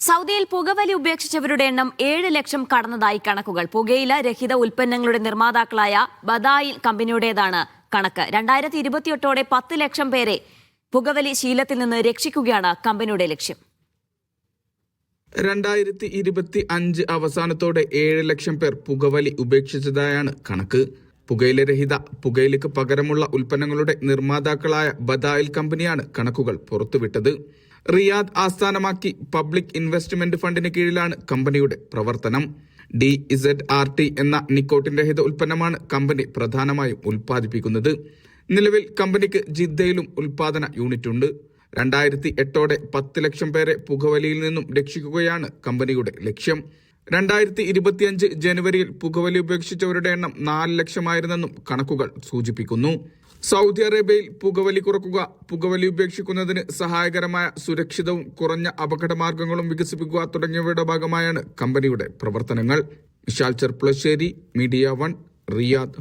സൗദിയിൽ പുകവലി ഉപേക്ഷിച്ചവരുടെ എണ്ണം 7 ലക്ഷം കടന്നതായി കണക്കുകൾ. പുകയില രഹിത ഉൽപ്പന്നങ്ങളുടെ നിർമ്മാതാക്കളായ ബദായിൽ കമ്പനിയുടേതാണ് കണക്ക്. 2028ഓടെ 10 ലക്ഷം പേരെ പുകവലി ശീലത്തിൽ നിന്ന് രക്ഷിക്കുകയാണ് കമ്പനിയുടെ ലക്ഷ്യം. 2025 അവസാനത്തോടെ 7 ലക്ഷം പേർ പുകവലി ഉപേക്ഷിച്ചതായാണ് കണക്ക്. പുകയിലരഹിത പുകയിലയ്ക്ക് പകരമുള്ള ഉൽപ്പന്നങ്ങളുടെ നിർമ്മാതാക്കളായ ബദായിൽ കമ്പനിയാണ് കണക്കുകൾ പുറത്തുവിട്ടത്. റിയാദ് ആസ്ഥാനമാക്കി പബ്ലിക് ഇൻവെസ്റ്റ്മെന്റ് ഫണ്ടിന് കീഴിലാണ് കമ്പനിയുടെ പ്രവർത്തനം. DZRT എന്ന നിക്കോട്ടിൻ രഹിത ഉൽപ്പന്നമാണ് കമ്പനി പ്രധാനമായും ഉൽപ്പാദിപ്പിക്കുന്നത്. നിലവിൽ കമ്പനിക്ക് ജിദ്ദയിലും ഉൽപാദന യൂണിറ്റുണ്ട്. 2008ഓടെ 10 ലക്ഷം പേരെ പുകവലിയിൽ നിന്നും രക്ഷിക്കുകയാണ് കമ്പനിയുടെ ലക്ഷ്യം. 2025 ജനുവരിയിൽ പുകവലി ഉപേക്ഷിച്ചവരുടെ എണ്ണം 4 ലക്ഷമായിരുന്നെന്നും കണക്കുകൾ സൂചിപ്പിക്കുന്നു. സൗദി അറേബ്യയിൽ പുകവലി കുറക്കുക, പുകവലി ഉപേക്ഷിക്കുന്നതിന് സഹായകരമായ സുരക്ഷിതവും കുറഞ്ഞ അപകടമാർഗങ്ങളും വികസിപ്പിക്കുക തുടങ്ങിയവയുടെ ഭാഗമായാണ് കമ്പനിയുടെ പ്രവർത്തനങ്ങൾ. Vishal Cherpulassery, media 1, Riyadh.